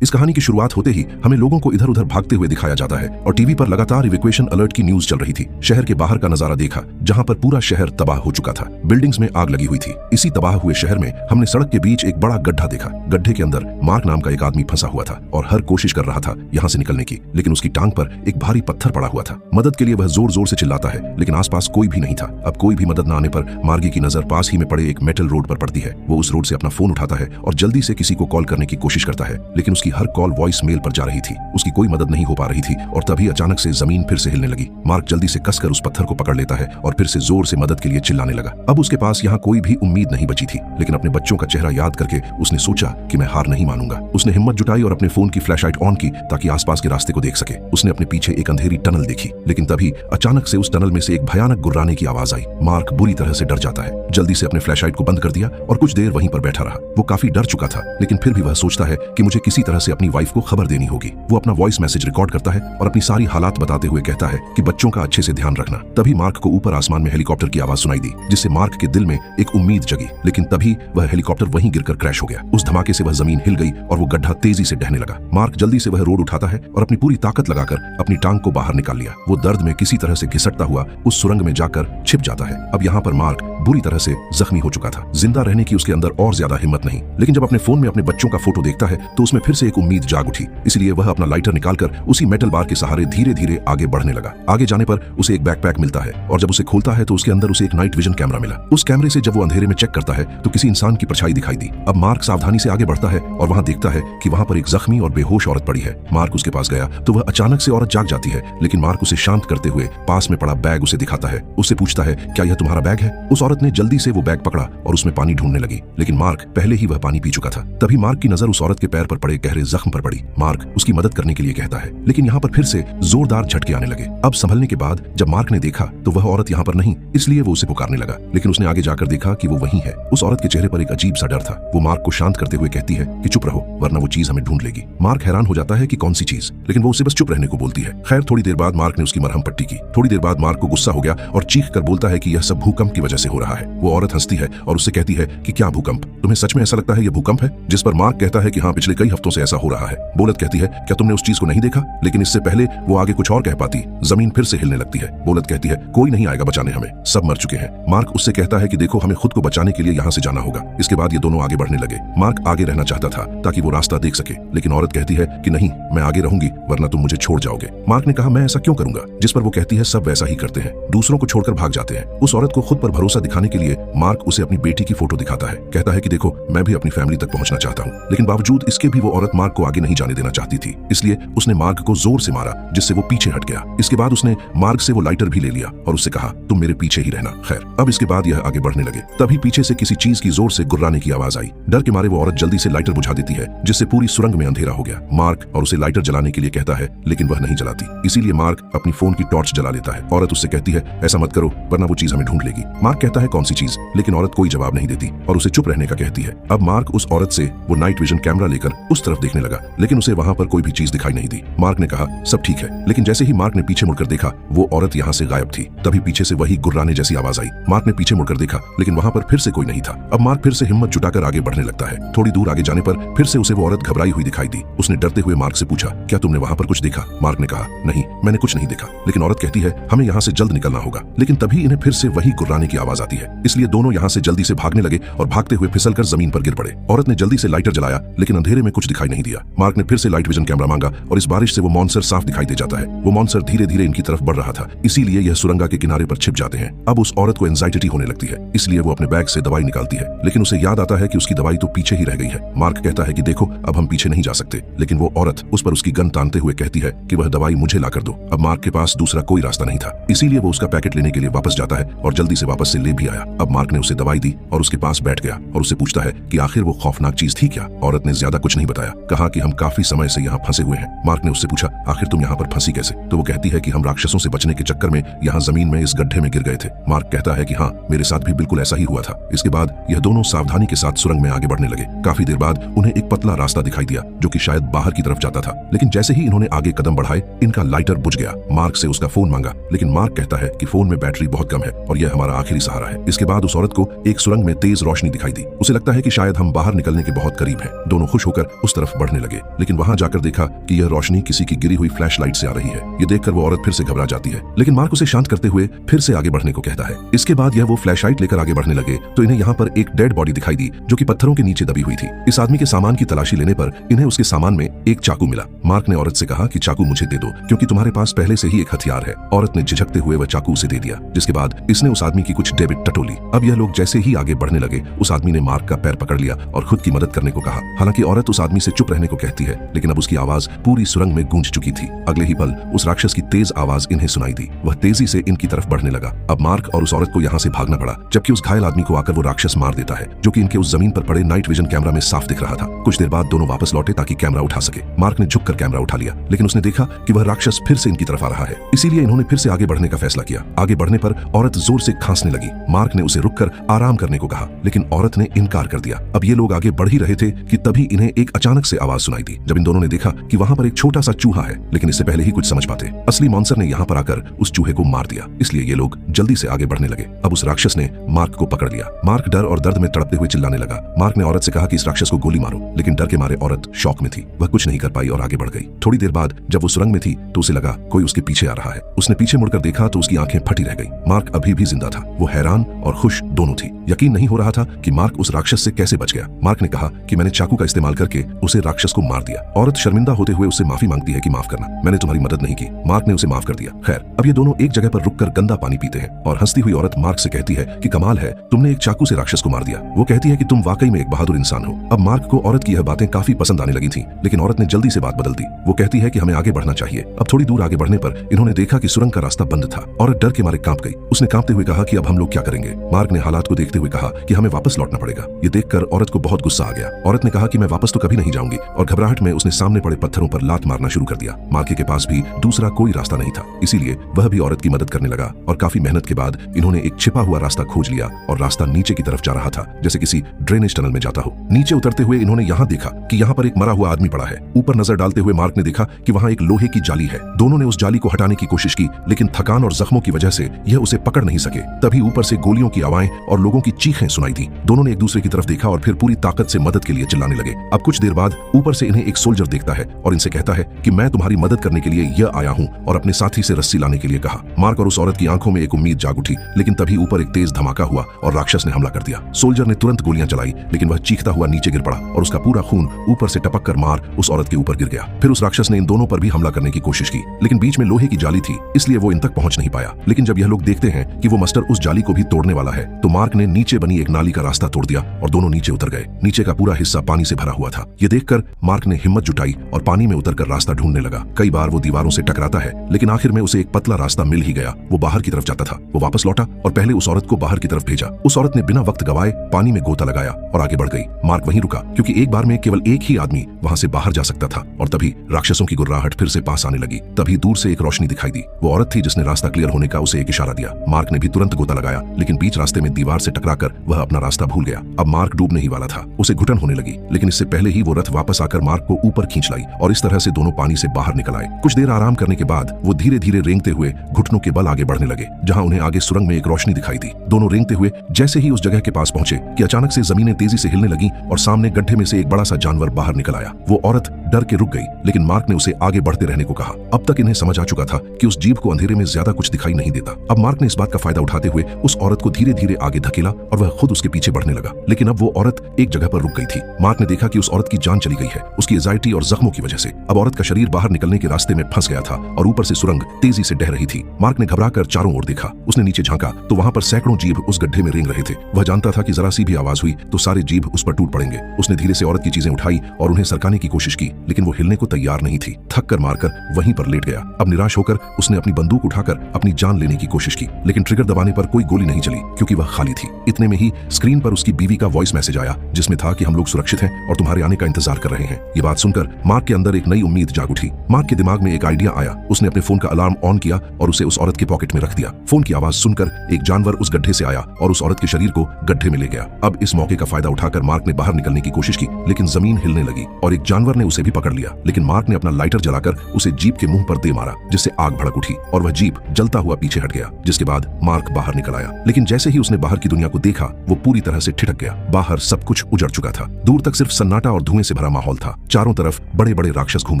इस कहानी की शुरुआत होते ही हमें लोगों को इधर उधर भागते हुए दिखाया जाता है और टीवी पर लगातार इवैक्यूएशन अलर्ट की न्यूज चल रही थी। शहर के बाहर का नजारा देखा जहां पर पूरा शहर तबाह हो चुका था। बिल्डिंग्स में आग लगी हुई थी। इसी तबाह हुए शहर में हमने सड़क के बीच एक बड़ा गड्ढा देखा। गड्ढे के अंदर मार्क नाम का एक आदमी फंसा हुआ था और हर कोशिश कर रहा था यहाँ से निकलने की, लेकिन उसकी टांग पर एक भारी पत्थर पड़ा हुआ था। मदद के लिए वह जोर जोर से चिल्लाता है, लेकिन आसपास कोई भी नहीं था। अब कोई भी मदद न आने पर मार्गी की नजर पास ही में पड़े एक मेटल रोड पर पड़ती है। वो उस रोड से अपना फोन उठाता है और जल्दी से किसी को कॉल करने की कोशिश करता है, लेकिन उसकी हर कॉल वॉइस मेल पर जा रही थी। उसकी कोई मदद नहीं हो पा रही थी और तभी अचानक से जमीन फिर से हिलने लगी। मार्क जल्दी से कसकर उस पत्थर को पकड़ लेता है और फिर से जोर से मदद के लिए चिल्लाने लगा। अब उसके पास यहाँ कोई भी उम्मीद नहीं बची थी, लेकिन अपने बच्चों का चेहरा याद करके उसने सोचा कि मैं हार नहीं मानूंगा। उसने हिम्मत जुटाई और अपने फोन की फ्लैशलाइट ऑन की ताकि आसपास के रास्ते को देख सके। उसने अपने पीछे एक अंधेरी टनल देखी, लेकिन तभी अचानक से उस टनल में से एक भयानक गुर्राने की आवाज आई। मार्क बुरी तरह से डर जाता है। जल्दी से अपने फ्लैशलाइट को बंद कर दिया और कुछ देर वहीं पर बैठा रहा। वो काफी डर चुका था, लेकिन फिर भी वह सोचता है कि मुझे किसी तरह से अपनी वाइफ को खबर देनी होगी। वो अपना वॉइस मैसेज रिकॉर्ड करता है और अपनी सारी हालात बताते हुए कहता है कि बच्चों का अच्छे से ध्यान रखना। तभी मार्क को ऊपर आसमान में हेलीकॉप्टर की आवाज सुनाई दी, जिससे मार्क के दिल में एक उम्मीद जगी, लेकिन तभी वह हेलीकॉप्टर वहीं गिरकर क्रैश हो गया। उस धमाके से वह जमीन हिल गई और वो गड्ढा तेजी से ढहने लगा। मार्क जल्दी से वह रोड उठाता है और अपनी पूरी ताकत लगाकर अपनी टांग को बाहर निकाल लिया। वो दर्द में किसी तरह से घिसटता हुआ उस सुरंग में जाकर छिप जाता है। अब यहाँ पर मार्क बुरी तरह से जख्मी हो चुका था। जिंदा रहने की उसके अंदर और ज्यादा हिम्मत नहीं, लेकिन जब अपने फोन में अपने बच्चों का फोटो देखता है तो उसमें फिर से एक उम्मीद जाग उठी। इसलिए वह अपना लाइटर निकालकर उसी मेटल बार के सहारे धीरे धीरे आगे बढ़ने लगा। आगे जाने पर उसे एक बैकपैक मिलता है और जब उसे खोलता है तो उसके अंदर उसे एक नाइट विजन कैमरा मिला। उस कैमरे से जब वो अंधेरे में चेक करता है तो किसी इंसान की परछाई दिखाई दी। अब मार्क सावधानी से आगे बढ़ता है और वहां देखता है कि वहां पर एक जख्मी और बेहोश औरत पड़ी है। मार्क उसके पास गया तो वह अचानक से औरत जाग जाती है, लेकिन मार्क उसे शांत करते हुए पास में पड़ा बैग उसे दिखाता है। उससे पूछता है, क्या यह तुम्हारा बैग है? उस औरत ने जल्दी से वो बैग पकड़ा और उसमें पानी ढूंढने लगी, लेकिन मार्क पहले ही वह पानी पी चुका था। तभी मार्क की नजर उस औरत के पैर पर पड़े गहरे जख्म पर पड़ी। मार्क उसकी मदद करने के लिए कहता है, लेकिन यहाँ पर फिर से जोरदार झटके आने लगे। अब संभलने के बाद जब मार्क ने देखा तो वह औरत यहाँ पर नहीं, इसलिए वो उसे पुकारने लगा, लेकिन उसने आगे जाकर देखा कि वो वहीं है। उस औरत के चेहरे पर एक अजीब सा डर था। वो मार्क को शांत करते हुए कहती है कि चुप रहो, वरना वो चीज हमें ढूंढ लेगी। मार्क हैरान हो जाता है कि कौन सी चीज, लेकिन वो उसे बस चुप रहने को बोलती है। खैर थोड़ी देर बाद मार्क ने उसकी मरहम पट्टी की। थोड़ी देर बाद मार्क को गुस्सा हो गया और चीख कर बोलता है कि यह सब भूकंप की वजह से हो रहा है। वो औरत हंसती है और उससे कहती है कि क्या भूकंप? तुम्हें सच में ऐसा लगता है यह भूकंप है? जिस पर मार्क कहता है कि हाँ, पिछले कई हफ्तों से ऐसा हो रहा है। बोलत कहती है, क्या तुमने उस चीज को नहीं देखा? लेकिन इससे पहले वो आगे कुछ और कह पाती। जमीन फिर से हिलने लगती है। बोलत कहती है, कोई नहीं आएगा बचाने हमें, सब मर चुके हैं। मार्क उससे कहता है कि देखो, हमें खुद को बचाने के लिए यहाँ से जाना होगा। इसके बाद ये दोनों आगे बढ़ने लगे। मार्क आगे रहना चाहता था ताकि वो रास्ता देख सके, लेकिन औरत कहती है कि नहीं, मैं आगे रहूंगी, वरना तुम मुझे छोड़ जाओगे। मार्क ने कहा, मैं ऐसा क्यों करूंगा? जिस पर वो कहती है, सब वैसा ही करते हैं, दूसरों को छोड़कर भाग जाते हैं। उस औरत को खुद पर भरोसा दिखाने के लिए मार्क उसे अपनी बेटी की फोटो दिखाता है। कहता है कि देखो, मैं भी अपनी फैमिली तक पहुंचना चाहता हूँ, लेकिन बावजूद इसके भी वो औरत मार्क को आगे नहीं जाने देना चाहती थी। इसलिए उसने मार्क को जोर से मारा, जिससे वो पीछे हट गया। इसके बाद उसने मार्क से वो लाइटर भी ले लिया और उससे कहा, तुम मेरे पीछे ही रहना। खैर अब इसके बाद यह आगे बढ़ने लगे। तभी पीछे से किसी चीज की जोर से गुर्राने की आवाज आई। डर के मारे वो औरत जल्दी से लाइटर बुझा देती है, जिससे पूरी सुरंग में अंधेरा हो गया। मार्क और उसे लाइटर जलाने के लिए कहता है, लेकिन वह नहीं जलाती। इसीलिए मार्क अपनी फोन की टॉर्च जला लेता है। औरत उससे कहती है, ऐसा मत करो, वरना वो चीज हमें ढूंढ लेगी। मार्क कहता है, कौन सी चीज? लेकिन औरत कोई जवाब नहीं देती और उसे चुप रहने का कहती है। अब मार्क उस औरत से वो नाइट विजन कैमरा लेकर उस तरफ देखने लगा, लेकिन उसे वहां पर कोई भी चीज दिखाई नहीं दी। मार्क ने कहा, सब ठीक है, लेकिन जैसे ही मार्क ने पीछे मुड़कर देखा, वो औरत यहाँ से गायब थी। तभी पीछे से वही गुर्राने जैसी आवाज आई। मार्क ने पीछे मुड़कर देखा, लेकिन वहां पर फिर से कोई नहीं था। अब मार्क फिर से हिम्मत जुटाकर आगे बढ़ने लगता है। थोड़ी दूर आगे जाने पर फिर से उसे वो औरत घबराई हुई दिखाई दी। उसने डरते हुए मार्क से पूछा, क्या तुमने वहां पर कुछ देखा? मार्क ने कहा, नहीं, मैंने कुछ नहीं देखा। लेकिन औरत कहती है, हमें यहाँ से जल्द निकलना होगा। लेकिन तभी इन्हें फिर से वही गुर्राने की आवाज आती है। इसलिए दोनों यहाँ से जल्दी से भागने लगे और भागते हुए फिसलकर जमीन पर गिर पड़े। औरत ने जल्दी से लाइटर जलाया, लेकिन अंधेरे में कुछ दिखाई नहीं दिया। मार्क ने फिर से लाइट विजन कैमरा मांगा और इस बारिश से वो मॉन्स्टर साफ दिखाई दे जाता है। वो मॉन्स्टर धीरे धीरे इनकी तरफ बढ़ रहा था, इसीलिए यह सुरंगा के किनारे पर छिप जाते हैं। अब उस औरत को एंजाइटी होने लगती है, इसलिए वो अपने बैग से दवाई निकालती है, लेकिन उसे याद आता है कि उसकी दवाई तो पीछे ही रह गई है। मार्क कहता है कि देखो, अब हम पीछे नहीं जा सकते, लेकिन वो औरत उस पर उसकी गन तानते हुए कहती है कि वह दवाई मुझे ला कर दो। अब मार्क के पास दूसरा कोई रास्ता नहीं था, इसीलिए वो उसका पैकेट लेने के लिए वापस जाता है और जल्दी से वापस से ले भी आया। अब मार्क ने उसे दवाई दी और उसके पास बैठ गया और उससे पूछता है कि आखिर वो खौफनाक चीज थी क्या? औरत ने ज्यादा कुछ नहीं बताया, कहा कि हम काफी समय से यहाँ फंसे हुए हैं। मार्क ने उससे पूछा, आखिर तुम यहाँ पर फंसी कैसे? तो वो कहती है कि हम राक्षसों से बचने के चक्कर में यहाँ जमीन में इस गड्ढे में गिर गए थे। मार्क कहता है कि हाँ, मेरे साथ भी बिल्कुल ऐसा ही हुआ था। इसके बाद यह दोनों सावधानी के साथ सुरंग में आगे बढ़ने लगे। काफी देर बाद उन्हें एक पतला रास्ता दिखाई दिया जो कि शायद बाहर की तरफ जाता था, लेकिन जैसे ही इन्होंने आगे कदम बढ़ाए, इनका लाइटर बुझ गया। मार्क से उसका फोन मांगा, लेकिन मार्क कहता है कि फोन में बैटरी बहुत कम है और यह हमारा आखिरी सहारा है। इसके बाद उस औरत को एक सुरंग में तेज रोशनी दिखाई दी। उसे लगता है कि शायद हम बाहर निकलने के बहुत करीब हैं। दोनों खुश होकर उस तरफ बढ़ने लगे, लेकिन वहां जाकर देखा कि यह रोशनी किसी की गिरी हुई फ्लैश लाइट से आ रही है। ये देखकर वो औरत फिर से घबरा जाती है, लेकिन मार्क उसे शांत करते हुए फिर से आगे बढ़ने को कहता है। इसके बाद यह वो फ्लैश लाइट लेकर आगे बढ़ने लगे तो इन्हें यहाँ पर एक डेड बॉडी दिखाई दी जो कि पत्थरों के नीचे दबी हुई थी। इस आदमी के सामान की तलाशी लेने पर इन्हें उसके सामान में एक चाकू मिला। मार्क ने औरत से कहा कि चाकू मुझे दे दो, क्योंकि तुम्हारे पास पहले से ही एक हथियार है। औरत ने झिझकते हुए वह चाकू उसे दे दिया, जिसके बाद इसने उस आदमी की कुछ डेबिट टटोली। अब यह लोग जैसे ही आगे बढ़ने लगे, उस आदमी ने मार्क का पैर पकड़ लिया और खुद की मदद करने को कहा। हालांकि औरत उस आदमी से चुप रहने को कहती है, लेकिन अब उसकी आवाज पूरी सुरंग में गूंज चुकी थी। अगले ही पल उस राक्षस की तेज आवाज इन्हें सुनाई दी। वह तेजी से इनकी तरफ बढ़ने लगा। अब मार्क और उस औरत को यहाँ से भागना पड़ा, जबकि उस घायल आदमी को आकर वो राक्षस मार देता है, जो कि इनके उस जमीन पर पड़े नाइट विजन कैमरा में साफ दिख रहा था। कुछ देर बाद दोनों वापस लौटे ताकि कैमरा उठा सके। मार्क ने झुककर कैमरा उठा लिया, लेकिन उसने देखा कि वह राक्षस फिर से इनकी तरफ आ रहा है। इसीलिए इन्होंने फिर से आगे बढ़ने का फैसला किया। आगे बढ़ने पर औरत जोर से खांसने लगी। मार्क ने उसे रुककर आराम करने को कहा, लेकिन औरत ने इनकार कर दिया। अब ये लोग आगे बढ़ ही रहे थे कि तभी इन्हें एक अचानक से आवाज सुनाई दी। जब इन दोनों ने देखा कि वहां पर एक छोटा सा चूहा है, लेकिन इससे पहले ही कुछ समझ पाते, असली मॉन्स्टर ने यहाँ पर आकर उस चूहे को मार दिया। इसलिए ये लोग जल्दी से आगे बढ़ने लगे। अब उस राक्षस ने मार्क को पकड़ लिया। मार्क डर और दर्द में तड़पते हुए चिल्लाने लगा। मार्क ने औरत से कहा कि इस राक्षस को गोली मारो, लेकिन डर के मारे औरत शॉक में थी। वह कुछ नहीं कर पाई और आगे बढ़ गई। थोड़ी देर बाद जब वो सुरंग में थी तो उसे लगा कोई उसके पीछे आ रहा है। उसने पीछे मुड़कर देखा तो उसकी आंखें फटी रह गई। मार्क अभी भी जिंदा था। वो हैरान और खुश दोनों थी। यकीन नहीं हो रहा था कि मार्क उस राक्षस से कैसे बच गया। मार्क ने कहा कि मैंने चाकू का इस्तेमाल करके उसे राक्षस को मार दिया। औरत शर्मिंदा होते हुए उससे माफी मांगती है कि माफ करना, मैंने तुम्हारी मदद नहीं की। मार्क ने उसे माफ कर दिया। खैर, अब ये दोनों एक जगह पर रुककर गंदा पानी पीते हैं और हंसती हुई औरत मार्क से कहती है कि कमाल है, तुमने एक चाकू से राक्षस को मार दिया। वो कहती है कि तुम वाकई में एक बहादुर इंसान हो। अब मार्क को औरत की यह बातें काफी पसंद आने लगी थी, लेकिन औरत ने जल्दी से बात बदल दी। वो कहती है कि हमें आगे बढ़ना चाहिए। अब थोड़ी दूर आगे बढ़ने पर इन्होंने देखा कि सुरंग का रास्ता बंद था। औरत डर के मारे कांप गई। उसने कांपते हुए कहा कि अब हम लोग क्या करेंगे। मार्क ने हालात को देखते हुए कहा कि हमें वापस लौटना पड़ेगा। ये देखकर औरत को बहुत गुस्सा आ गया। औरत ने कहा कि मैं वापस तो कभी नहीं जाऊंगी, और घबराहट में उसने सामने पड़े पत्थरों पर लात मारना शुरू कर दिया। मार्क के पास भी दूसरा कोई रास्ता नहीं था, इसीलिए वह भी औरत की मदद करने लगा। और काफी मेहनत के बाद इन्होंने एक छिपा हुआ रास्ता खोज लिया और रास्ता नीचे की तरफ जा रहा था, जैसे किसी ड्रेनेज टनल में जाता हो। नीचे उतरते हुए इन्होंने यहाँ देखा कि यहाँ पर एक मरा हुआ आदमी पड़ा है। ऊपर नजर डालते हुए मार्क ने देखा कि वहाँ एक लोहे की जाली है। दोनों ने उस जाली को हटाने की कोशिश की, लेकिन थकान और जख्मों की वजह से यह उसे पकड़ नहीं सके। तभी ऊपर से गोलियों की आवाजें और लोगों की चीखें सुनाई दी। दोनों ने एक दूसरे की तरफ देखा और फिर पूरी ताकत से मदद के लिए चिल्लाने लगे। अब कुछ देर बाद ऊपर से इन्हें एक सोल्जर देखता है और इनसे कहता है कि मैं तुम्हारी मदद करने के लिए यह आया हूँ, और अपने साथी से रस्सी लाने के लिए कहा। मार्क और उस औरत की आंखों में एक उम्मीद जाग उठी, लेकिन तभी ऊपर एक तेज धमाका हुआ और राक्षस ने हमला कर दिया। सोल्जर ने तुरंत गोलियां चलाई, लेकिन वह चीखता हुआ नीचे गिर पड़ा और उसका पूरा खून ऊपर से टपक कर मार उस औरत के ऊपर गिर गया। फिर उस राक्षस ने इन दोनों पर भी हमला करने की कोशिश की, लेकिन बीच में लोहे की जाली थी, इसलिए वो इन तक पहुंच नहीं पाया। लेकिन जब यह लोग देखते हैं कि वो मस्टर उस जाली को भी तोड़ने वाला है, तो मार्क ने नीचे बनी एक नाली का रास्ता तोड़ दिया और दोनों नीचे उतर गए। नीचे का पूरा हिस्सा पानी से भरा हुआ था। ये देखकर मार्क ने हिम्मत जुटाई और पानी में उतरकर रास्ता ढूंढने लगा। कई बार वो दीवारों से टकराता है, लेकिन आखिर में उसे एक पतला रास्ता मिल ही गया। वो बाहर की तरफ जाता था। वो वापस लौटा और पहले उस औरत को बाहर की तरफ भेजा। उस औरत ने बिना वक्त गवाए पानी में गोता लगाया और आगे बढ़ गई। मार्क वहीं रुका, क्योंकि एक बार में केवल एक ही आदमी वहां से बाहर जा सकता था। और तभी राक्षसों की गुर्राहट फिर से पास आने लगी। तभी दूर से एक रोशनी दिखाई दी। वो औरत थी जिसने रास्ता क्लियर होने का उसे एक इशारा दिया। मार्क ने भी तुरंत गोता लगाया, लेकिन बीच रास्ते में दीवार से टकराकर वह अपना रास्ता भूल गया। अब मार्क डूबने ही वाला था। उसे घुटन होने लगी, लेकिन इससे पहले ही वो रथ वापस आकर मार्क को ऊपर खींच लाई और इस तरह से दोनों पानी से बाहर निकल आए। कुछ देर आराम करने के बाद वो धीरे धीरे रेंगते हुए घुटनों के बल आगे बढ़ने लगे, जहां उन्हें आगे सुरंग में एक रोशनी दिखाई दी। दोनों रेंगते हुए जैसे ही उस जगह के पास पहुंचे कि अचानक से जमीनें तेजी से हिलने लगी और सामने गड्ढे में से एक बड़ा सा जानवर बाहर निकल आया। वो औरत डर के रुक गई, लेकिन मार्क ने उसे आगे बढ़ते रहने को कहा। अब तक इन्हें समझ आ चुका था कि उस जीव को अंधेरे में ज्यादा कुछ दिखाई नहीं देता। अब मार्क ने इस बात का फायदा उठाते हुए उस औरत को धीरे धीरे आगे धकेला और वह खुद उसके पीछे बढ़ने लगा। लेकिन अब वो औरत एक जगह पर रुक गई थी। मार्क ने देखा कि उस औरत की जान चली गई है, उसकी एंजाइटी और जख्मों की वजह से। अब औरत का शरीर बाहर निकलने के रास्ते में फंस गया था और ऊपर से सुरंग तेजी से ढह रही थी। मार्क ने घबराकर चारों ओर देखा। उसने नीचे झांका तो वहां पर सैकड़ों जीभ उस गड्ढे में रेंग रहे थे। वह जानता था कि जरा सी भी आवाज हुई तो सारे जीभ उस पर टूट पड़ेंगे। उसने धीरे से औरत की चीजें उठाई और उन्हें सरकाने की कोशिश की, लेकिन वो हिलने को तैयार नहीं थी। थक कर मारकर वहीं पर लेट गया। अब निराश होकर उसने अपनी बंदूक उठाकर अपनी जान लेने की कोशिश की, लेकिन ट्रिगर दबाने पर कोई गोली नहीं चली, क्योंकि वह खाली थी। इतने में ही स्क्रीन पर उसकी बीवी का वॉइस मैसेज आया, जिसमें था कि हम लोग सुरक्षित हैं और तुम्हारे आने का इंतजार कर रहे हैं। ये बात सुनकर मार्क के अंदर एक नई उम्मीद जाग उठी। मार्क के दिमाग में एक आइडिया आया। उसने अपने फोन का अलार्म ऑन किया और उसे उस औरत के पॉकेट में रख दिया। फोन की आवाज सुनकर एक जानवर उस गड्ढे से आया और उस औरत के शरीर को गड्ढे में ले गया। अब इस मौके का फायदा उठाकर मार्क ने बाहर निकलने की कोशिश की, लेकिन जमीन हिलने लगी और एक जानवर ने उसे भी पकड़ लिया। लेकिन मार्क ने अपना लाइटर जलाकर उसे जीप के मुंह पर दे मारा, जिससे आग भड़क उठी और वह जीप जलता हुआ पीछे हट गया, जिसके बाद मार्क बाहर निकल आया। लेकिन जैसे ही उसने बाहर की दुनिया को देखा वो पूरी तरह से ठिठक गया। बाहर सब कुछ उजड़ चुका था। दूर तक सिर्फ सन्नाटा और धुएं से भरा माहौल था। चारों तरफ बड़े बड़े राक्षस घूम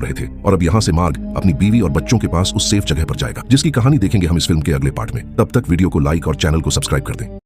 रहे थे और अब यहाँ से मार्ग अपनी बीवी और बच्चों के पास उस सेफ जगह पर जाएगा, जिसकी कहानी देखेंगे हम इस फिल्म के अगले पार्ट में। तब तक वीडियो को लाइक और चैनल को सब्सक्राइब कर दें।